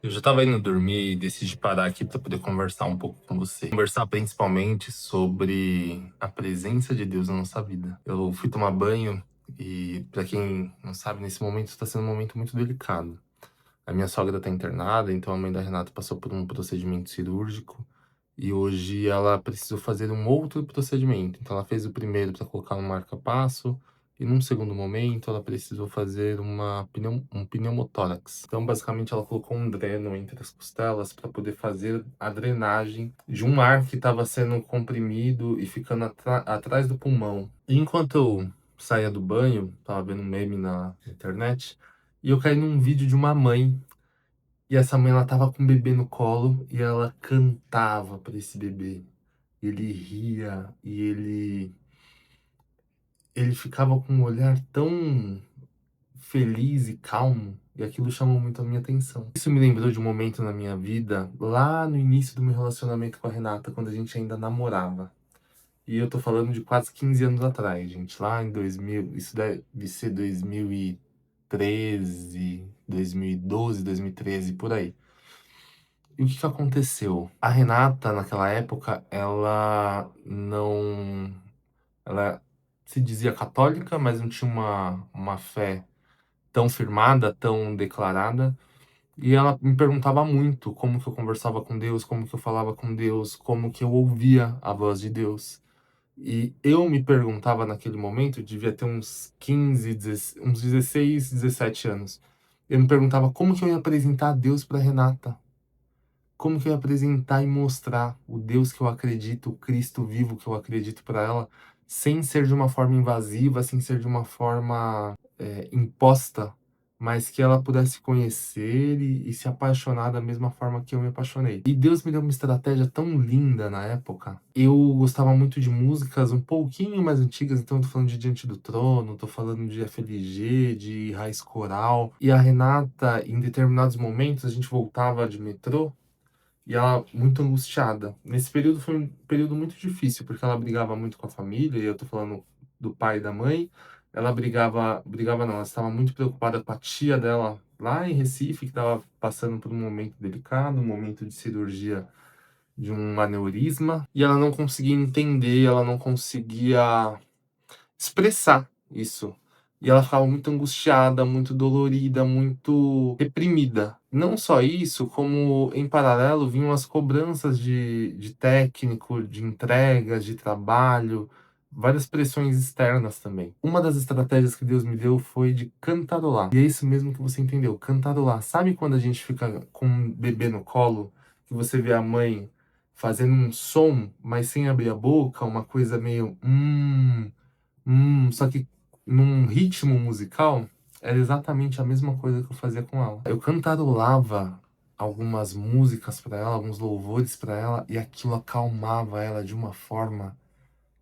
Eu já tava indo dormir e decidi parar aqui para poder conversar um pouco com você. Conversar principalmente sobre a presença de Deus na nossa vida. Eu fui tomar banho e, para quem não sabe, nesse momento está sendo um momento muito delicado. A minha sogra está internada, então a mãe da Renata passou por um procedimento cirúrgico e hoje ela precisou fazer um outro procedimento. Então ela fez o primeiro para colocar um marca-passo e num segundo momento ela precisou fazer um pneumotórax. Então basicamente ela colocou um dreno entre as costelas para poder fazer a drenagem de um ar que estava sendo comprimido e ficando atrás do pulmão. E enquanto eu saía do banho, tava vendo um meme na internet, e eu caí num vídeo de uma mãe, e essa mãe ela tava com um bebê no colo e ela cantava para esse bebê. Ele ria e ele ficava com um olhar tão feliz e calmo, e aquilo chamou muito a minha atenção. Isso me lembrou de um momento na minha vida, lá no início do meu relacionamento com a Renata, quando a gente ainda namorava. E eu tô falando de quase 15 anos atrás, gente. Lá em 2000, isso deve ser 2013, 2012, 2013, por aí. E o que que aconteceu? A Renata, naquela época, ela se dizia católica, mas não tinha uma fé tão firmada, tão declarada. E ela me perguntava muito como que eu conversava com Deus, como que eu falava com Deus, como que eu ouvia a voz de Deus. E eu me perguntava naquele momento, devia ter uns 15, uns 16, 17 anos. Eu me perguntava como que eu ia apresentar Deus para Renata. Como que eu ia apresentar e mostrar o Deus que eu acredito, o Cristo vivo que eu acredito para ela, sem ser de uma forma invasiva, sem ser de uma forma imposta, mas que ela pudesse conhecer e se apaixonar da mesma forma que eu me apaixonei. E Deus me deu uma estratégia tão linda na época. Eu gostava muito de músicas um pouquinho mais antigas, então eu tô falando de Diante do Trono, tô falando de FLG, de Raiz Coral. E a Renata, em determinados momentos, a gente voltava de metrô e ela muito angustiada. Nesse período foi um período muito difícil, porque ela brigava muito com a família, e eu tô falando do pai e da mãe. Ela brigava não, ela estava muito preocupada com a tia dela lá em Recife, que estava passando por um momento delicado, um momento de cirurgia de um aneurisma, e ela não conseguia entender, ela não conseguia expressar isso. E ela ficava muito angustiada, muito dolorida, muito reprimida. Não só isso, como em paralelo vinham as cobranças de técnico, de entregas, de trabalho, várias pressões externas também. Uma das estratégias que Deus me deu foi de cantarolar. E é isso mesmo que você entendeu, cantarolar. Sabe quando a gente fica com um bebê no colo, que você vê a mãe fazendo um som, mas sem abrir a boca, uma coisa meio só que num ritmo musical, era exatamente a mesma coisa que eu fazia com ela. Eu cantarolava algumas músicas pra ela, alguns louvores pra ela, e aquilo acalmava ela de uma forma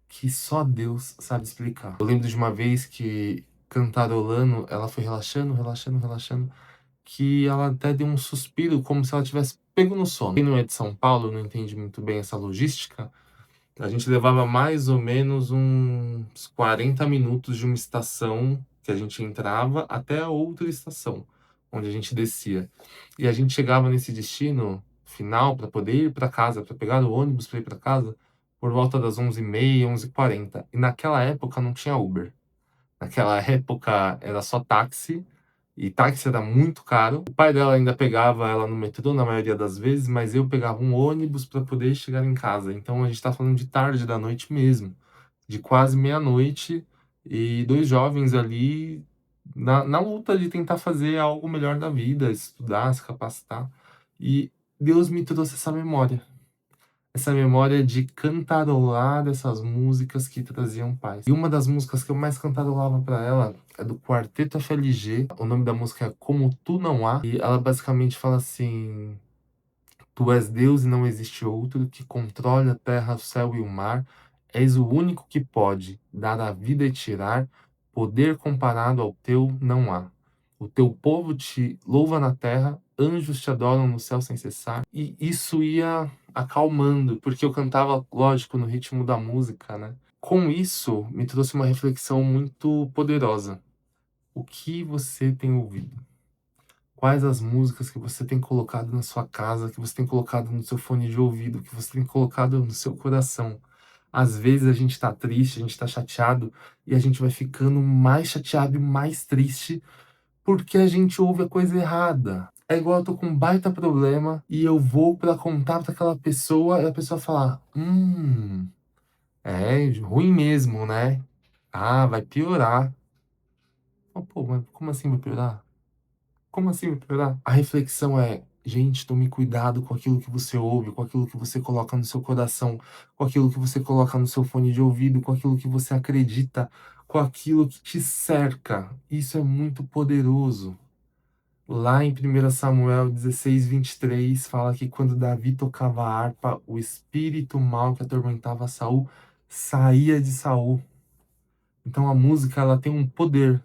que só Deus sabe explicar. Eu lembro de uma vez que, cantarolando, ela foi relaxando, relaxando, relaxando, que ela até deu um suspiro, como se ela tivesse pego no sono. Quem não é de São Paulo não entende muito bem essa logística. A gente levava mais ou menos uns 40 minutos de uma estação que a gente entrava até a outra estação, onde a gente descia. E a gente chegava nesse destino final para poder ir para casa, para pegar o ônibus para ir para casa, por volta das 11h30, 11h40. E naquela época não tinha Uber. Naquela época era só táxi, e táxi era muito caro. O pai dela ainda pegava ela no metrô na maioria das vezes, mas eu pegava um ônibus para poder chegar em casa. Então a gente tá falando de tarde da noite mesmo, de quase meia-noite, e dois jovens ali na luta de tentar fazer algo melhor da vida, estudar, se capacitar. E Deus me trouxe essa memória de cantarolar essas músicas que traziam paz. E uma das músicas que eu mais cantarolava para ela é do Quarteto FLG. O nome da música é Como Tu Não Há. E ela basicamente fala assim: Tu és Deus e não existe outro, que controle a terra, o céu e o mar. És o único que pode dar a vida e tirar. Poder comparado ao teu não há. O teu povo te louva na terra, anjos te adoram no céu sem cessar. E isso ia acalmando, porque eu cantava, lógico, no ritmo da música, né? Com isso, me trouxe uma reflexão muito poderosa. O que você tem ouvido? Quais as músicas que você tem colocado na sua casa, que você tem colocado no seu fone de ouvido, que você tem colocado no seu coração. Às vezes a gente tá triste, a gente tá chateado, e a gente vai ficando mais chateado e mais triste, porque a gente ouve a coisa errada. É igual eu tô com um baita problema, e eu vou pra contar pra aquela pessoa, e a pessoa fala: é ruim mesmo, né? Ah, vai piorar". Pô, mas como assim vai piorar? Como assim vai piorar? A reflexão é: gente, tome cuidado com aquilo que você ouve, com aquilo que você coloca no seu coração, com aquilo que você coloca no seu fone de ouvido, com aquilo que você acredita, com aquilo que te cerca. Isso é muito poderoso. Lá em 1 Samuel 16:23 fala que quando Davi tocava a harpa, o espírito mau que atormentava Saul saía de Saul. Então a música, ela tem um poder.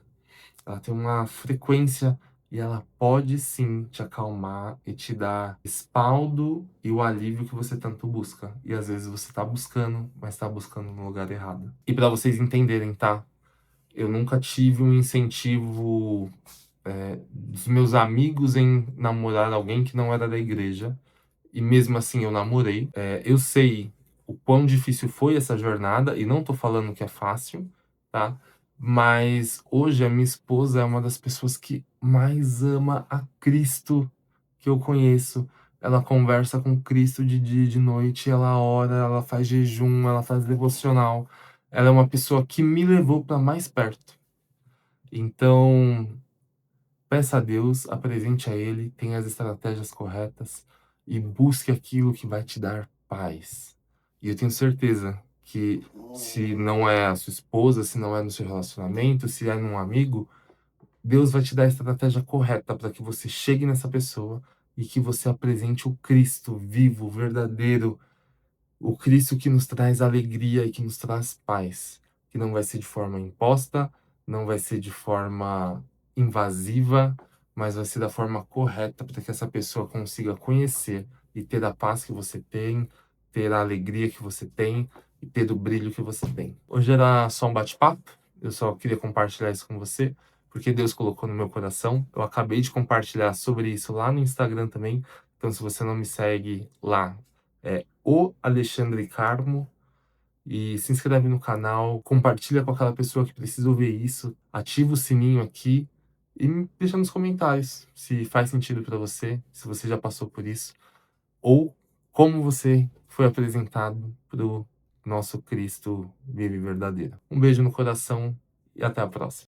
Ela tem uma frequência e ela pode sim te acalmar e te dar respaldo e o alívio que você tanto busca. E às vezes você tá buscando, mas tá buscando no lugar errado. E para vocês entenderem, tá? Eu nunca tive um incentivo dos meus amigos em namorar alguém que não era da igreja. E mesmo assim eu namorei. Eu sei o quão difícil foi essa jornada, e não tô falando que é fácil, tá? Mas hoje a minha esposa é uma das pessoas que mais ama a Cristo que eu conheço. Ela conversa com Cristo de dia e de noite, ela ora, ela faz jejum, ela faz devocional. Ela é uma pessoa que me levou para mais perto. Então, peça a Deus, apresente a Ele, tenha as estratégias corretas e busque aquilo que vai te dar paz. E eu tenho certeza que, se não é a sua esposa, se não é no seu relacionamento, se é num amigo, Deus vai te dar a estratégia correta para que você chegue nessa pessoa e que você apresente o Cristo vivo, verdadeiro, o Cristo que nos traz alegria e que nos traz paz, que não vai ser de forma imposta, não vai ser de forma invasiva, mas vai ser da forma correta para que essa pessoa consiga conhecer e ter a paz que você tem, ter a alegria que você tem e ter o brilho que você tem. Hoje era só um bate-papo, eu só queria compartilhar isso com você, porque Deus colocou no meu coração. Eu acabei de compartilhar sobre isso lá no Instagram também, então se você não me segue lá, é o Alexandre Carmo, e se inscreve no canal, compartilha com aquela pessoa que precisa ouvir isso, ativa o sininho aqui e me deixa nos comentários se faz sentido para você, se você já passou por isso, ou como você foi apresentado pro nosso Cristo vivo e verdadeiro. Um beijo no coração e até a próxima.